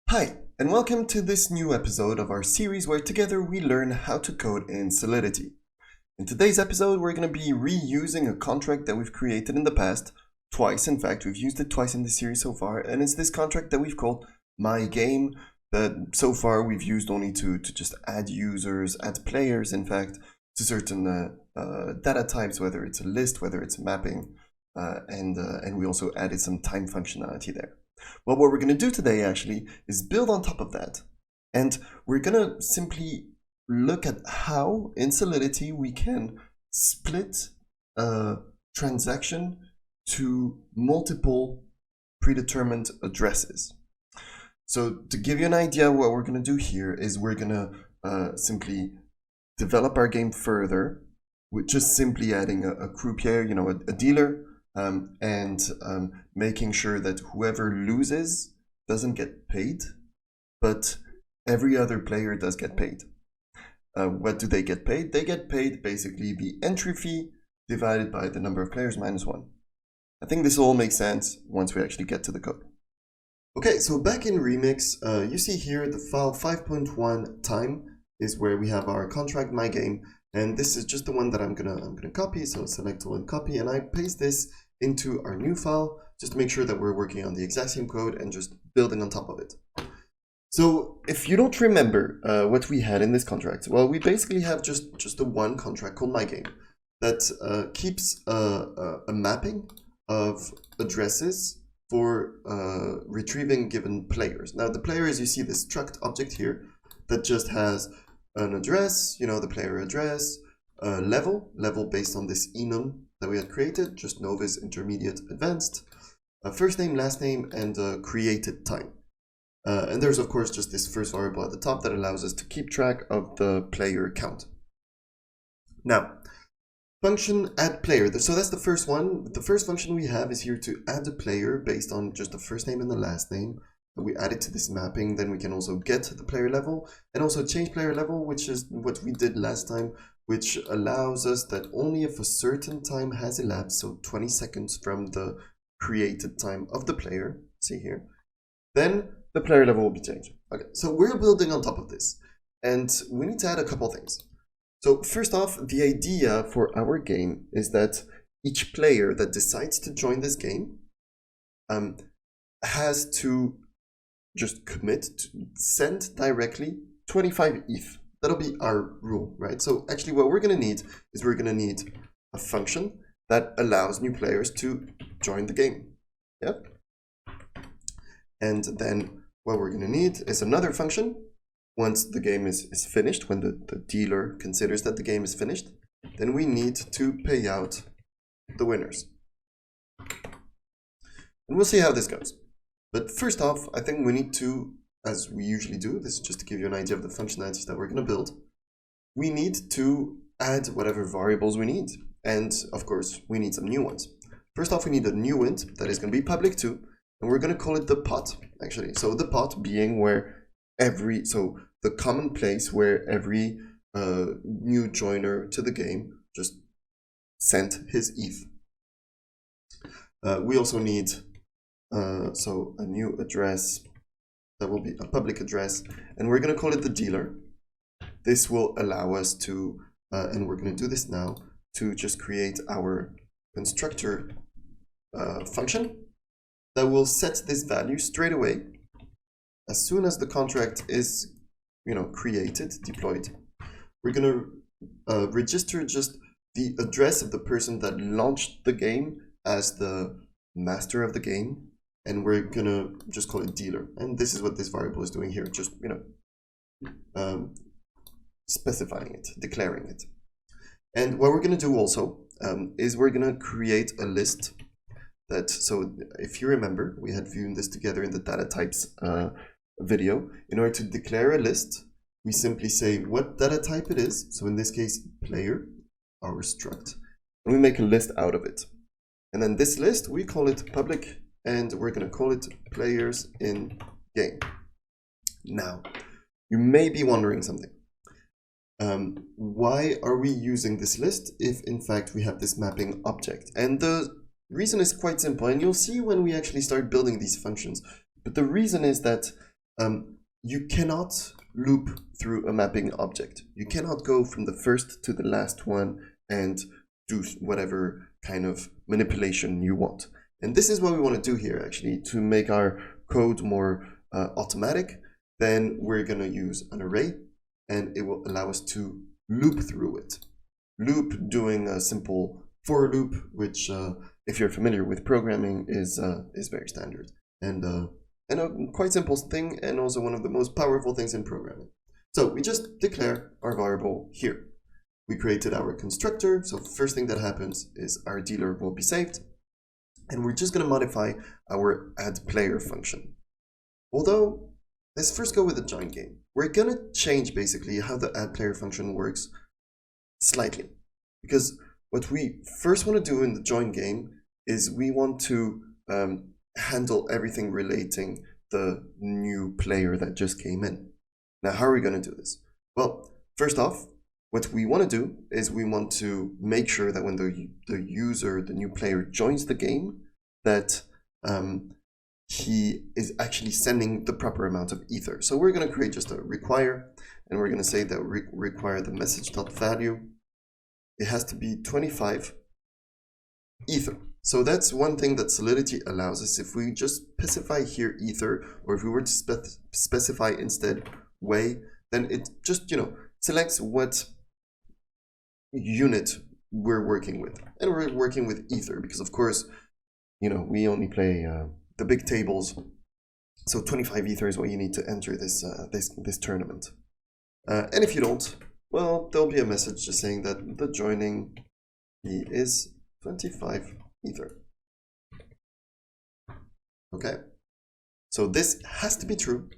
Hi, and welcome to this new episode of our series where together we learn how to code in Solidity. In today's episode, we're going to be reusing a contract that we've created in the past, twice in fact. We've used it twice in this series so far, and it's this contract that we've called My Game that so far we've used only to just add users, add players in fact, to certain data types, whether it's a list, whether it's a mapping, and we also added some time functionality there. Well, what we're going to do today actually is build on top of that. And we're going to simply look at how in Solidity we can split a transaction to multiple predetermined addresses. So to give you an idea, what we're going to do here is we're going to simply develop our game further with just simply adding a croupier, a dealer, and making sure that whoever loses doesn't get paid, but every other player does get paid. What do they get paid? They get paid basically the entry fee divided by the number of players minus 1. I think this all makes sense once we actually get to the code. Okay, so back in Remix, you see here the file 5.1 time is where we have our contract My Game, and this is just the one that I'm gonna copy. So select all and copy, and I paste this into our new file just to make sure that we're working on the exact same code and just building on top of it. So if you don't remember what we had in this contract, well, we basically have just the one contract called My Game that keeps a mapping of addresses for retrieving given players. Now the player is, you see this struct object here that just has an address, the player address, level based on this enum that we had created, just novice, intermediate, advanced, first name, last name, and created time. And there's of course just this first variable at the top that allows us to keep track of the player count. Now, function add player. So that's the first one. The first function we have is here to add a player based on just the first name and the last name. We add it to this mapping. Then we can also get the player level and also change player level, which is what we did last time, which allows us that only if a certain time has elapsed, so 20 seconds from the created time of the player, see here, then the player level will be changed. Okay, so we're building on top of this, and we need to add a couple things. So first off, the idea for our game is that each player that decides to join this game has to just commit to send directly 25 ETH. That'll be our rule, right? So actually what we're going to need is we're going to need a function that allows new players to join the game. Yep. And then what we're going to need is another function. Once the game is finished, when the dealer considers that the game is finished, then we need to pay out the winners. And we'll see how this goes. But first off, I think we need to, as we usually do, this is just to give you an idea of the functionalities that we're going to build, we need to add whatever variables we need. And of course, we need some new ones. First off, we need a new int that is going to be public too, and we're going to call it the pot, actually. So the pot being where the common place where every new joiner to the game just sent his ETH. We also need so a new address that will be a public address, and we're going to call it the dealer. This will allow us to, and we're going to do this now, to just create our constructor function that will set this value straight away as soon as the contract is created, deployed. We're going to register just the address of the person that launched the game as the master of the game, and we're gonna just call it dealer. And this is what this variable is doing here, just specifying it, declaring it. And what we're gonna do also is we're gonna create a list that, so if you remember, we had viewed this together in the data types video. In order to declare a list, we simply say what data type it is. So in this case, player, our struct, and we make a list out of it. And then this list, we call it public, and we're going to call it players in game. Now, you may be wondering something. Why are we using this list if in fact we have this mapping object? And the reason is quite simple, and you'll see when we actually start building these functions. But the reason is that you cannot loop through a mapping object. You cannot go from the first to the last one and do whatever kind of manipulation you want. And this is what we want to do here, actually, to make our code more automatic. Then we're going to use an array, and it will allow us to loop through it. Loop doing a simple for loop, which, if you're familiar with programming, is very standard. And a quite simple thing, and also one of the most powerful things in programming. So we just declare our variable here. We created our constructor, so first thing that happens is our dealer will be saved, and we're just going to modify our addPlayer function. Although, let's first go with the join game. We're going to change basically how the addPlayer function works slightly, because what we first want to do in the join game is we want to handle everything relating the new player that just came in. Now, how are we going to do this? Well, first off, what we want to do is we want to make sure that when the user, the new player, joins the game, that he is actually sending the proper amount of ether. So we're going to create just a require, and we're going to say that require the message.value. It has to be 25 ether. So that's one thing that Solidity allows us. If we just specify here ether, or if we were to specify instead way, then it just, selects what unit we're working with. And we're working with ether because, of course, we only play the big tables. So 25 ether is what you need to enter this tournament. And if you don't, well, there'll be a message just saying that the joining key is 25 ether. Okay, so this has to be true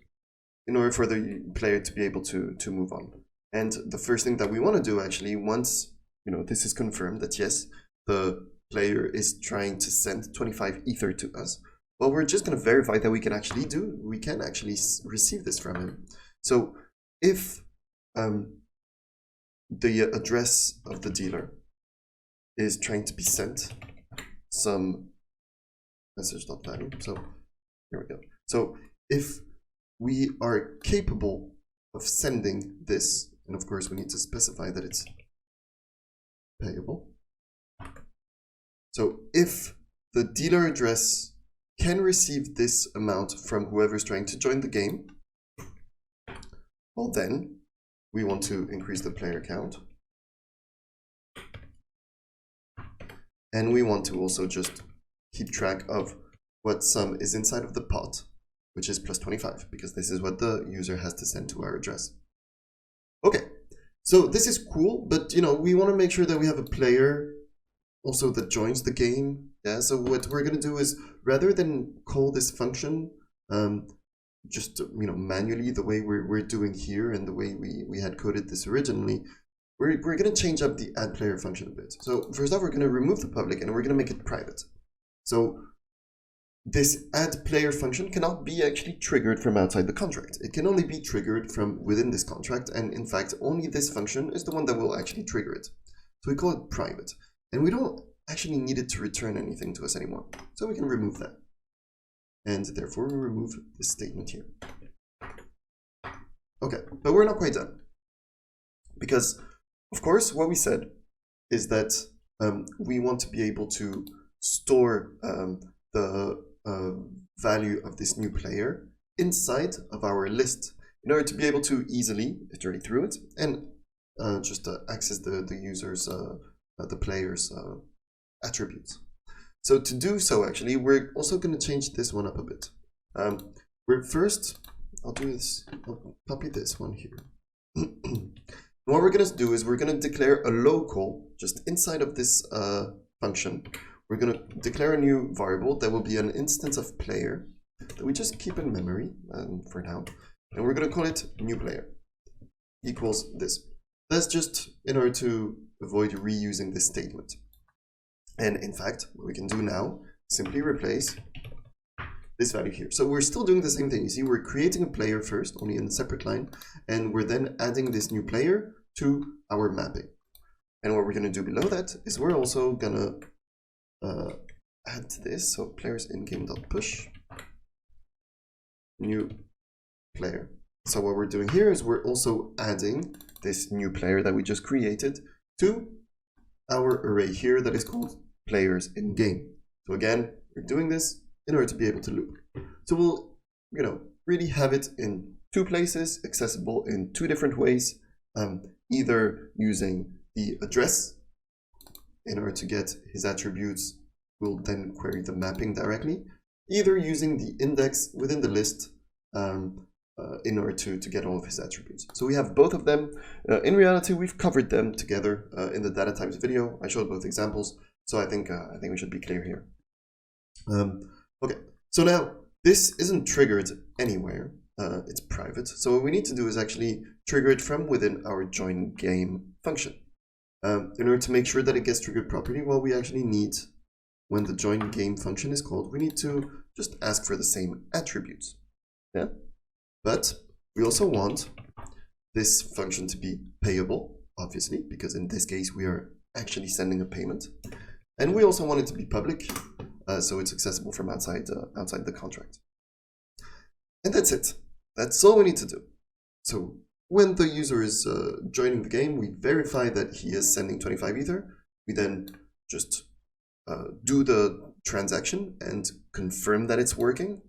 in order for the player to be able to move on. And the first thing that we want to do, actually, once this is confirmed that yes, the player is trying to send 25 ether to us, well, we're just going to verify that we can actually receive this from him. So if the address of the dealer is trying to be sent some message.value. So here we go. So if we are capable of sending this, and of course we need to specify that it's payable. So if the dealer address can receive this amount from whoever's trying to join the game, well then we want to increase the player count. And we want to also just keep track of what sum is inside of the pot, which is plus 25, because this is what the user has to send to our address. Okay, so this is cool, but we want to make sure that we have a player also that joins the game. Yeah, so what we're going to do is, rather than call this function just manually the way we're doing here and the way we had coded this originally, we're going to change up the addPlayer function a bit. So first off, we're going to remove the public and we're going to make it private. So this addPlayer function cannot be actually triggered from outside the contract. It can only be triggered from within this contract, and in fact, only this function is the one that will actually trigger it. So we call it private, and we don't actually need it to return anything to us anymore. So we can remove that. And therefore, we remove this statement here. Okay, but we're not quite done. Because, of course, what we said is that we want to be able to store the value of this new player inside of our list in order to be able to easily iterate through it and just access the user's, the player's attributes. So to do so, actually, we're also going to change this one up a bit. I'll do this, I'll copy this one here. What we're going to do is we're going to declare a local just inside of this function. We're going to declare a new variable that will be an instance of player that we just keep in memory for now. And we're going to call it new player equals this. That's just in order to avoid reusing this statement. And in fact, what we can do now, simply replace this value here. So we're still doing the same thing. You see, we're creating a player first, only in a separate line, and we're then adding this new player to our mapping. And what we're going to do below that is we're also going to add this. So players in game.push new player. So what we're doing here is we're also adding this new player that we just created to our array here that is called players in game. So again, we're doing this in order to be able to loop. So we'll, really have it in two places, accessible in two different ways, either using the address in order to get his attributes. We'll then query the mapping directly, either using the index within the list in order to get all of his attributes. So we have both of them. In reality, we've covered them together in the data types video. I showed both examples, so I think we should be clear here. Okay, so now this isn't triggered anywhere. It's private. So what we need to do is actually trigger it from within our join game function. In order to make sure that it gets triggered properly, well, we actually need, when the join game function is called, we need to just ask for the same attributes. Yeah. But we also want this function to be payable, obviously, because in this case we are actually sending a payment. And we also want it to be public, so it's accessible from outside the contract. And that's it. That's all we need to do. So when the user is joining the game, we verify that he is sending 25 Ether. We then just do the transaction and confirm that it's working.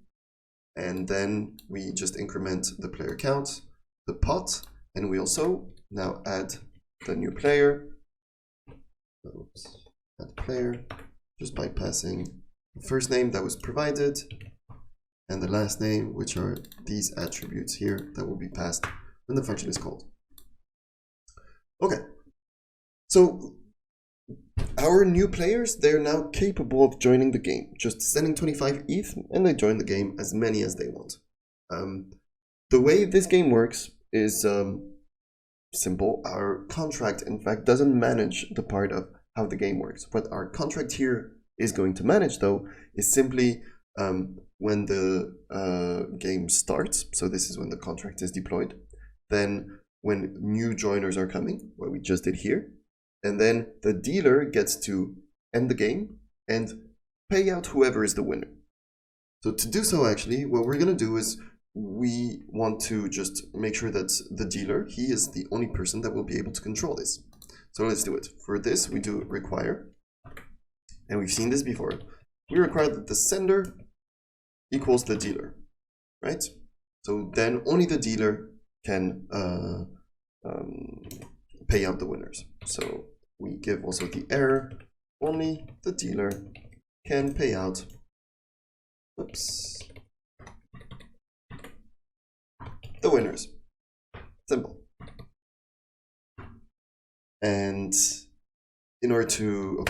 And then we just increment the player count, the pot, and we also now add the new player. Oops, add player, just by passing the first name that was provided and the last name, which are these attributes here that will be passed when the function is called. Okay, so our new players, they're now capable of joining the game, just sending 25 ETH, and they join the game as many as they want. The way this game works is simple. Our contract, in fact, doesn't manage the part of how the game works. What our contract here is going to manage, though, is simply when the game starts. So this is when the contract is deployed. Then when new joiners are coming, what we just did here, and then the dealer gets to end the game and pay out whoever is the winner. So to do so, actually, what we're going to do is we want to just make sure that the dealer, he is the only person that will be able to control this. So let's do it. For this, we do require, and we've seen this before. We require that the sender equals the dealer, right? So then only the dealer can pay out the winners. So we give also the error, only the dealer can pay out, the winners. Simple. And in order to,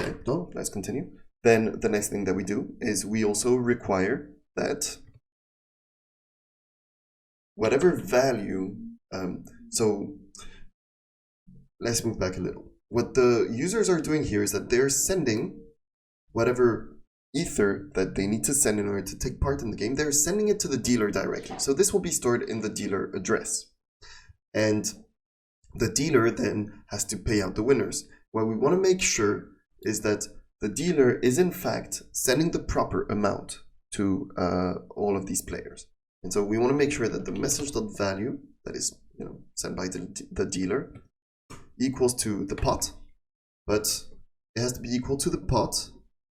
let's continue. Then the next thing that we do is we also require that whatever value, so let's move back a little. What the users are doing here is that they're sending whatever Ether that they need to send in order to take part in the game, they're sending it to the dealer directly. So this will be stored in the dealer address. And the dealer then has to pay out the winners. What we want to make sure is that the dealer is in fact sending the proper amount to all of these players. And so we want to make sure that the message.value that is sent by the dealer equals to the pot, but it has to be equal to the pot.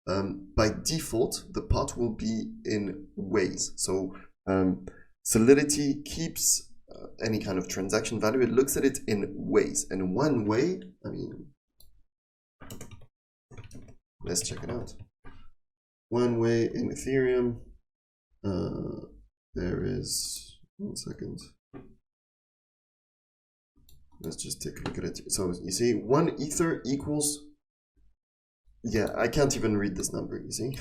By default, the pot will be in ways. So Solidity keeps any kind of transaction value. It looks at it in ways. And one way, let's check it out. One way in Ethereum, there is, 1 second. Let's just take a look at it. So you see, 1 Ether equals, I can't even read this number, you see.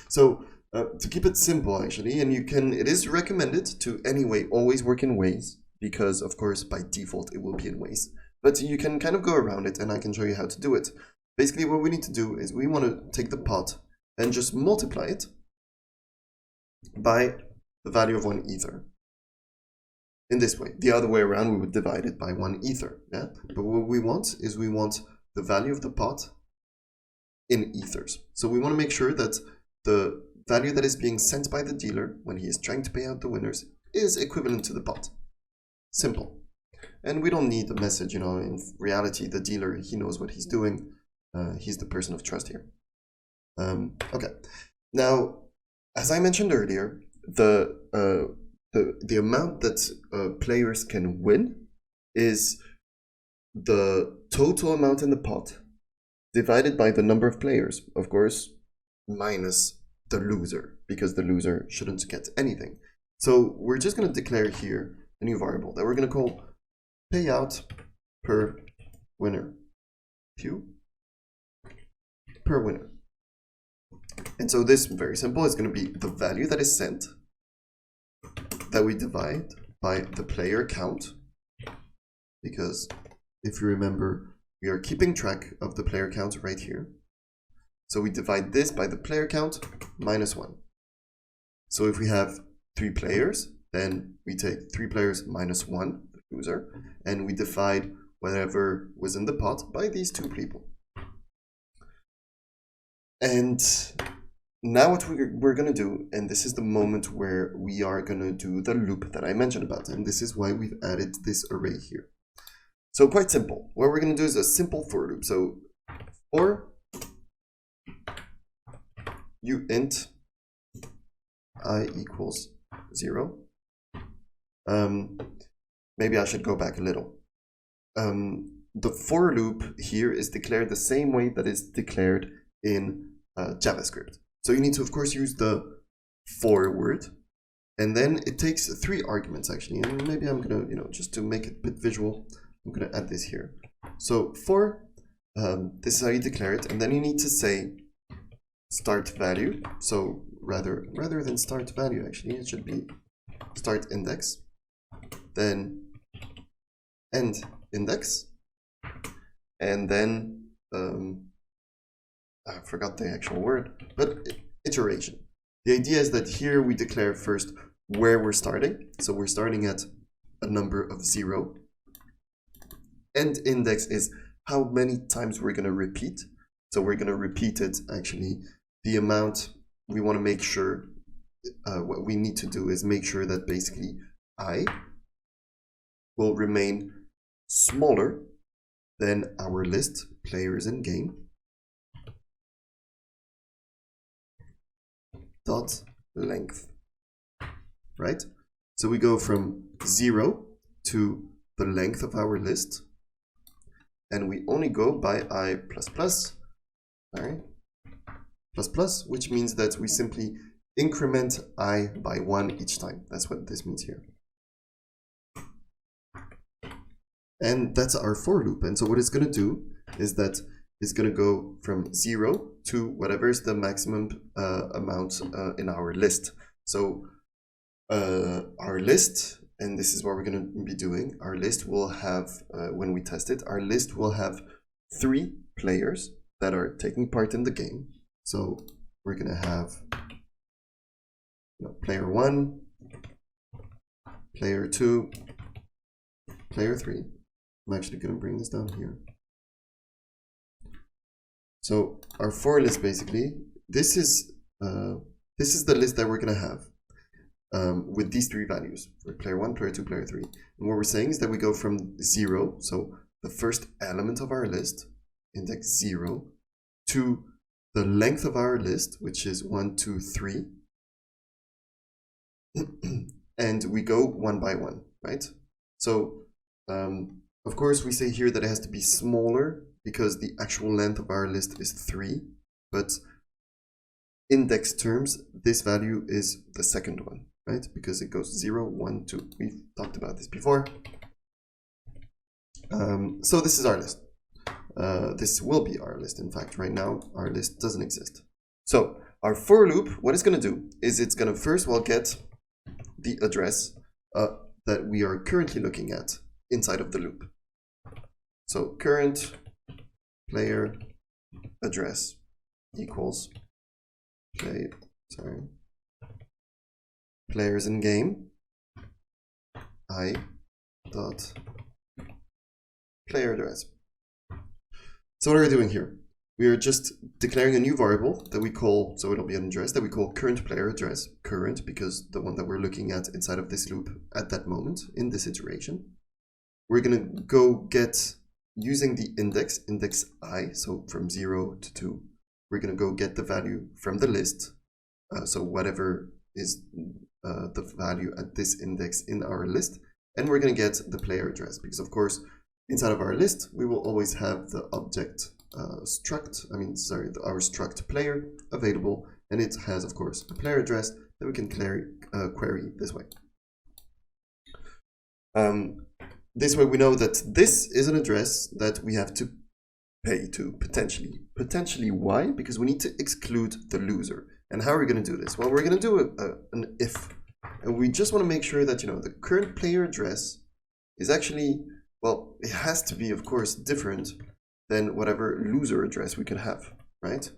So to keep it simple, actually, and it is recommended to anyway always work in ways, because of course by default it will be in ways. But you can kind of go around it, and I can show you how to do it. Basically, what we need to do is we want to take the pot and just multiply it by the value of 1 Ether. In this way. The other way around, we would divide it by 1 Ether. Yeah? But what we want is we want the value of the pot in Ethers. So we want to make sure that the value that is being sent by the dealer when he is trying to pay out the winners is equivalent to the pot. Simple. And we don't need a message, in reality, the dealer, he knows what he's doing. He's the person of trust here. Okay. Now, as I mentioned earlier, the amount that players can win is the total amount in the pot divided by the number of players, of course, minus the loser, because the loser shouldn't get anything. So we're just going to declare here a new variable that we're going to call payout per winner. Q per winner. And so this, very simple, is going to be the value that is sent that we divide by the player count, because if you remember, we are keeping track of the player count right here. So we divide this by the player count minus 1. So if we have 3 players, then we take 3 players minus 1, the loser, and we divide whatever was in the pot by these 2 people. And now what we're going to do, and this is the moment where we are going to do the loop that I mentioned about, and this is why we've added this array here. So quite simple. What we're going to do is a simple for loop. So for int I equals 0. Maybe I should go back a little. The for loop here is declared the same way that it's declared in JavaScript. So you need to, of course, use the for word, and then it takes 3 arguments actually. And maybe I'm gonna, just to make it a bit visual, I'm gonna add this here. So for this is how you declare it, and then you need to say start value. So rather than start value, actually, it should be start index, then end index, and then I forgot the actual word, but iteration. The idea is that here we declare first where we're starting. So we're starting at a number of 0. End index is how many times we're going to repeat. So we're going to repeat it, actually, the amount we want to make sure, what we need to do is make sure that basically I will remain smaller than our list players in game dot length, right? So we go from 0 to the length of our list, and we only go by I plus plus, all right? Plus plus, which means that we simply increment I by 1 each time. That's what this means here. And that's our for loop. And so what it's going to do is that it's going to go from 0 to whatever is the maximum amount in our list. So our list, and this is what we're going to be doing, our list will have, when we test it, our list will have 3 players that are taking part in the game. So we're going to have player 1, player 2, player 3. I'm actually going to bring this down here. So our for list, basically, this is the list that we're going to have with these 3 values for player 1, player 2, player 3. And what we're saying is that we go from 0, so the first element of our list, index 0, to the length of our list, which is 1, 2, 3, and we go 1 by 1, right? So of course we say here that it has to be smaller because the actual length of our list is 3, but index terms, this value is the second one, right? Because it goes 0, 1, 2. We've talked about this before. So this is our list. This will be our list. In fact, right now, our list doesn't exist. So our for loop, what it's going to do is it's going to first of all get the address that we are currently looking at inside of the loop. So current player address equals players in game I dot player address. So what are we doing here? we are just declaring a new variable that we call, so it'll be an address that we call current player address, current because the one that we're looking at inside of this loop at that moment in this iteration. We're going to go get, using the index I, so from 0 to 2, we're going to go get the value from the list. So whatever is the value at this index in our list, and we're going to get the player address because of course inside of our list we will always have the object our struct player available, and it has of course a player address that we can query this way. This way we know that this is an address that we have to pay to potentially. Potentially why? Because we need to exclude the loser. And how are we going to do this? Well, we're going to do an if, and we just want to make sure that the current player address is actually, well, it has to be of course different than whatever loser address we could have, right?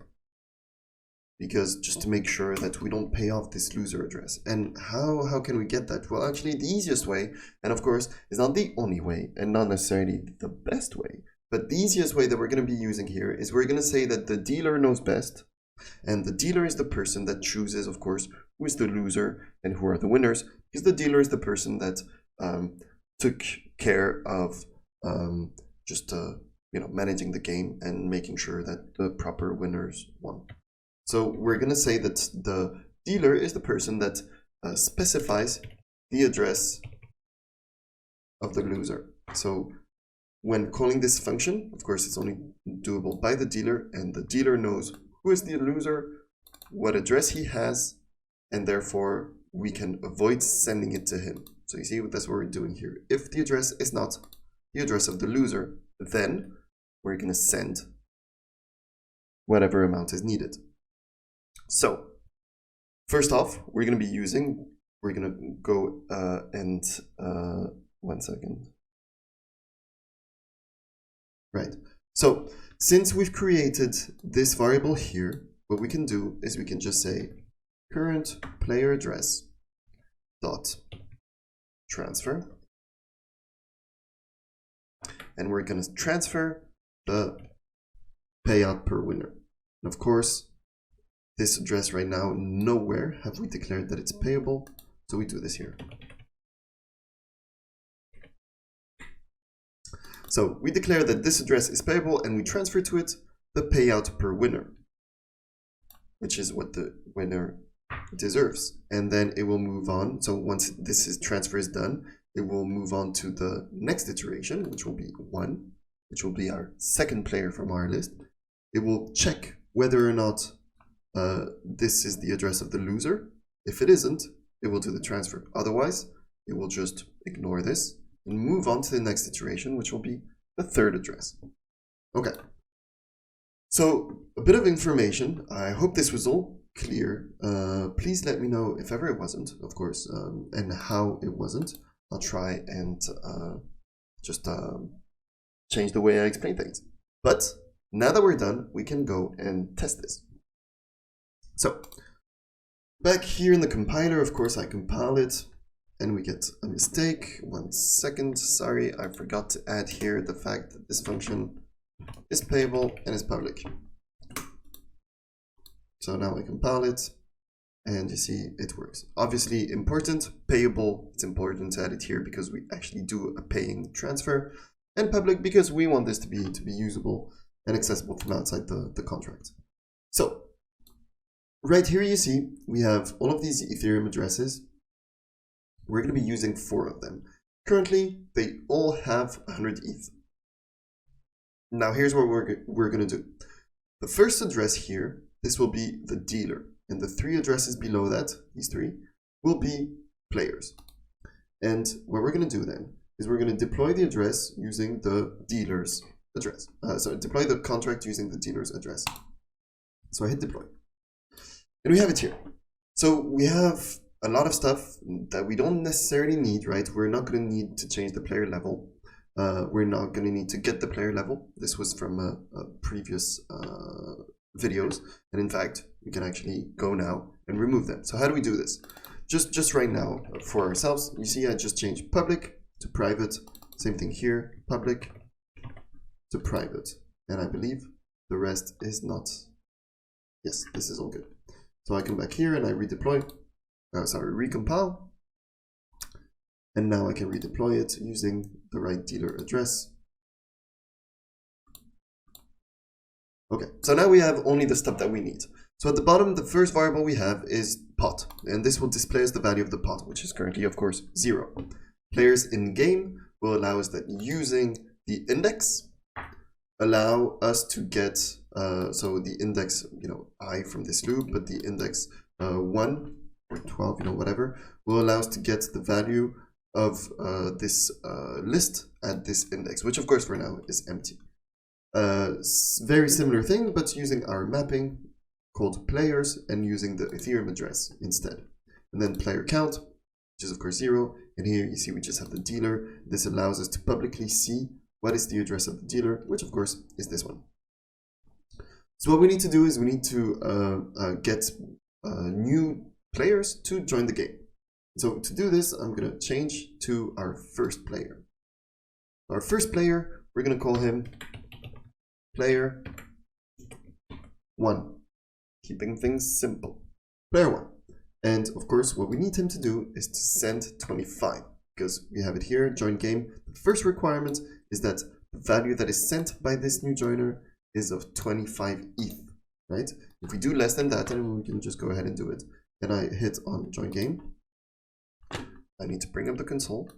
Because just to make sure that we don't pay off this loser address. And how can we get that? Well, actually the easiest way, and of course is not the only way and not necessarily the best way, but the easiest way that we're going to be using here is we're going to say that the dealer knows best, and the dealer is the person that chooses, of course, who is the loser and who are the winners, because the dealer is the person that took care of managing the game and making sure that the proper winners won. So we're going to say that the dealer is the person that specifies the address of the loser. So when calling this function, of course, it's only doable by the dealer, and the dealer knows who is the loser, what address he has, and therefore we can avoid sending it to him. So you see, that's what we're doing here. If the address is not the address of the loser, then we're going to send whatever amount is needed. So first off, we're going to go one second. Right. So since we've created this variable here, what we can do is we can just say current player address dot transfer, and we're going to transfer the payout per winner. And of course, this address right now, nowhere have we declared that it's payable, so we do this here. So we declare that this address is payable, and we transfer to it the payout per winner, which is what the winner deserves. And then it will move on. So once this transfer is done, it will move on to the next iteration, which will be 1, which will be our second player from our list. It will check whether or not this is the address of the loser. If it isn't, it will do the transfer. Otherwise, it will just ignore this and move on to the next iteration, which will be the third address. Okay. So a bit of information. I hope this was all clear. Please let me know if ever it wasn't, of course, and how it wasn't. I'll try and just change the way I explain things. But now that we're done, we can go and test this. So back here in the compiler, of course, I compile it and we get a mistake. 1 second, sorry, I forgot to add here the fact that this function is payable and is public. So now I compile it and you see it works. Obviously important, payable, it's important to add it here because we actually do a paying transfer, and public because we want this to be usable and accessible from outside the contract. So right here you see we have all of these Ethereum addresses. We're going to be using 4 of them. Currently, they all have 100 ETH. Now here's what we're going to do. The first address here, this will be the dealer, and the 3 addresses below that, these 3, will be players. And what we're going to do then is we're going to deploy the address using the dealer's address. Deploy the contract using the dealer's address. So I hit deploy. And we have it here. So we have a lot of stuff that we don't necessarily need, right? We're not going to need to change the player level. We're not going to need to get the player level. This was from previous videos. And in fact, we can actually go now and remove them. So how do we do this? Just right now for ourselves, you see I just changed public to private. Same thing here, public to private. And I believe the rest is not. Yes, this is all good. So I come back here and I redeploy, recompile. And now I can redeploy it using the right dealer address. Okay, so now we have only the stuff that we need. So at the bottom, the first variable we have is pot, and this will display us the value of the pot, which is currently, of course, 0. Players in game will allow us that using the index, allow us to get, so the index, I from this loop, but the index 1 or 12, whatever, will allow us to get the value of this list at this index, which of course for now is empty. Very similar thing, but using our mapping called players and using the Ethereum address instead. And then player count, which is of course 0. And here you see we just have the dealer. This allows us to publicly see what is the address of the dealer, which of course is this one. So what we need to do is we need to get new players to join the game. So to do this, I'm going to change to our first player. Our first player, we're going to call him player 1, keeping things simple. Player 1. And of course, what we need him to do is to send 25, because we have it here, join game. The first requirement is that the value that is sent by this new joiner is of 25 ETH, right? If we do less than that, then we can just go ahead and do it. And I hit on join game. I need to bring up the console.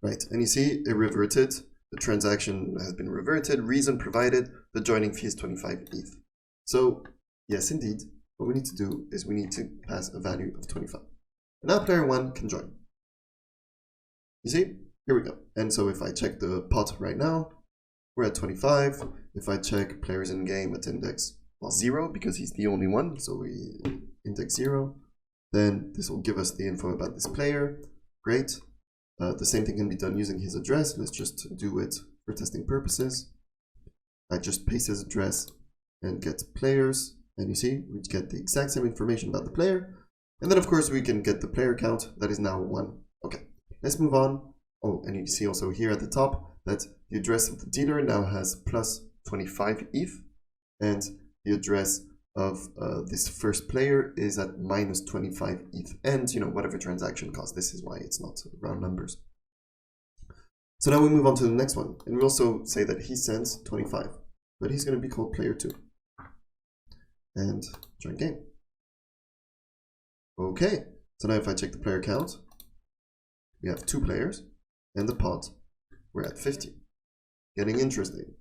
Right, and you see it reverted. The transaction has been reverted. Reason provided. The joining fee is 25 ETH. So yes, indeed, what we need to do is we need to pass a value of 25. And now player 1 can join. You see, here we go. And so if I check the pot right now, we're at 25. If I check players in game at index, well, 0, because he's the only one, so we index 0. Then this will give us the info about this player. Great. The same thing can be done using his address. Let's just do it for testing purposes. I just paste his address and get players. And you see, we get the exact same information about the player. And then, of course, we can get the player count. That is now 1. Okay, let's move on. Oh, and you see also here at the top that the address of the dealer now has plus 25 ETH. And the address of this first player is at minus 25 ETH. And, whatever transaction cost. This is why it's not round numbers. So now we move on to the next one. And we also say that he sends 25. But he's going to be called player 2. And join game. Okay. So now if I check the player count, we have 2 players. And the pot, we're at 50. Getting interesting.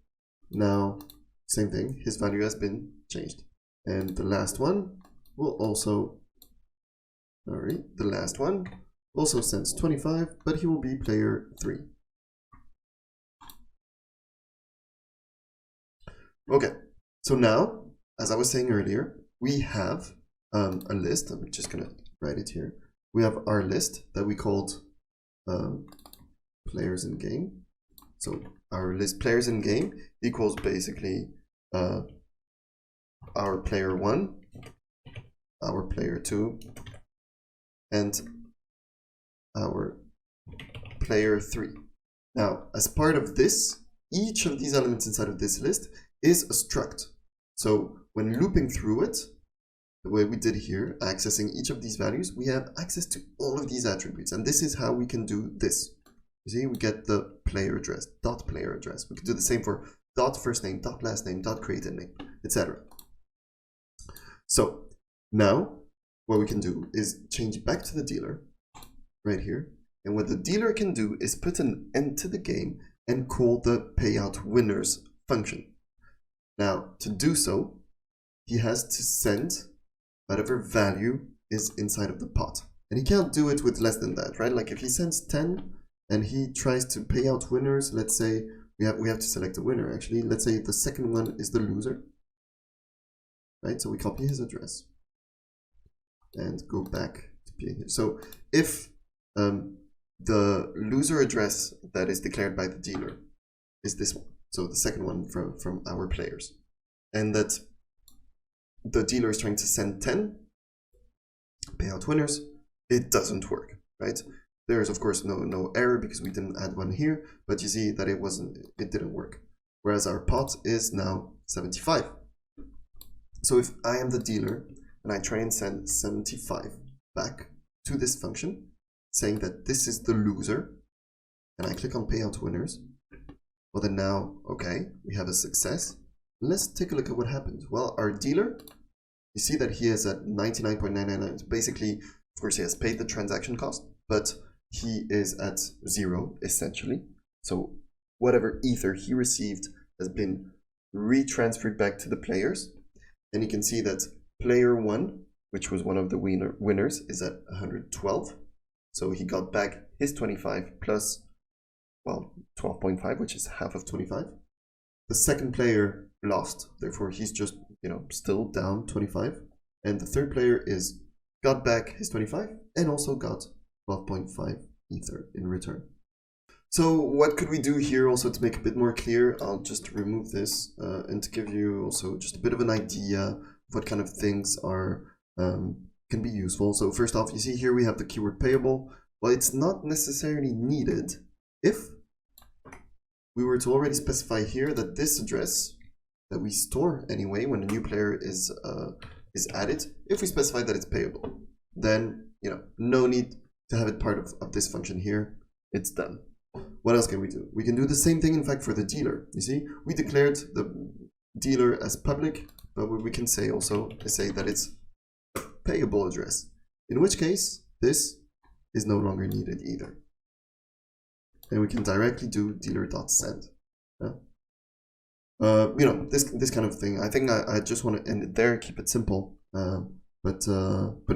Now, same thing. His value has been changed. And the last one will also, the last one also sends 25, but he will be player 3. Okay, so now, as I was saying earlier, we have a list. I'm just going to write it here. We have our list that we called players in game. So our list players in game equals basically our player 1, our player 2, and our player 3. Now, as part of this, each of these elements inside of this list is a struct. So when looping through it, the way we did here, accessing each of these values, we have access to all of these attributes. And this is how we can do this. You see, we get the player address, dot player address. We can do the same for dot first name, dot last name, dot created name, etc. So now what we can do is change back to the dealer right here. And what the dealer can do is put an end to the game and call the payout winners function. Now, to do so, he has to send whatever value is inside of the pot. And he can't do it with less than that, right? Like if he sends 10 and he tries to pay out winners, let's say we have to select a winner actually. Let's say the second one is the loser. Right? So we copy his address and go back to being here. So if the loser address that is declared by the dealer is this one, so the second one from our players, and that the dealer is trying to send 10 payout winners, it doesn't work, right? There is of course no error because we didn't add one here, but you see that it didn't work. Whereas our pot is now 75. So if I am the dealer and I try and send 75 back to this function, saying that this is the loser, and I click on payout winners, well then now, okay, we have a success. Let's take a look at what happened. Well, our dealer, you see that he is at 99.999. Basically, of course, he has paid the transaction cost, but he is at 0, essentially. So whatever ether he received has been retransferred back to the players. And you can see that player 1, which was one of the winners, is at 112. So he got back his 25 plus, well, 12.5, which is half of 25. The second player lost, therefore he's just, still down 25. And the third player got back his 25 and also got 12.5 ether in return. So what could we do here also to make it a bit more clear? I'll just remove this and to give you also just a bit of an idea of what kind of things can be useful. So first off, you see here we have the keyword payable. Well, it's not necessarily needed if we were to already specify here that this address that we store anyway when a new player is added, if we specify that it's payable, then no need to have it part of this function here. It's done. What else can we do? We can do the same thing, in fact, for the dealer. You see, we declared the dealer as public, but what we can say also is say that it's a payable address, in which case this is no longer needed either. And we can directly do dealer.send. This kind of thing. I think I just want to end it there, keep it simple. But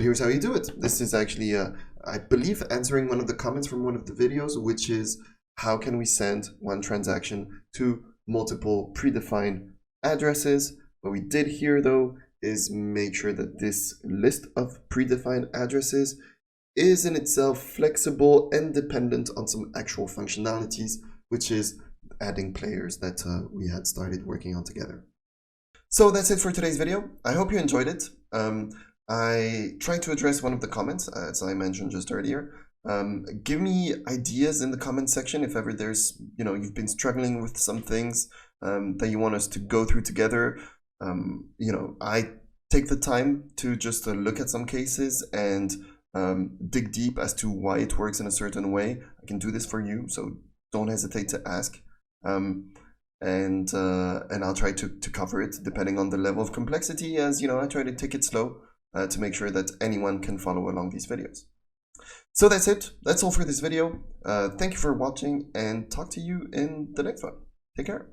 here's how you do it. This is actually, I believe, answering one of the comments from one of the videos, which is how can we send one transaction to multiple predefined addresses. What we did here, though, is make sure that this list of predefined addresses is in itself flexible and dependent on some actual functionalities, which is adding players that we had started working on together. So that's it for today's video. I hope you enjoyed it. I tried to address one of the comments, as I mentioned just earlier. Give me ideas in the comment section if ever there's, you've been struggling with some things that you want us to go through together. I take the time to just look at some cases and dig deep as to why it works in a certain way. I can do this for you, so don't hesitate to ask. And I'll try to cover it depending on the level of complexity, as I try to take it slow to make sure that anyone can follow along these videos. So that's it. That's all for this video. Thank you for watching and talk to you in the next one. Take care.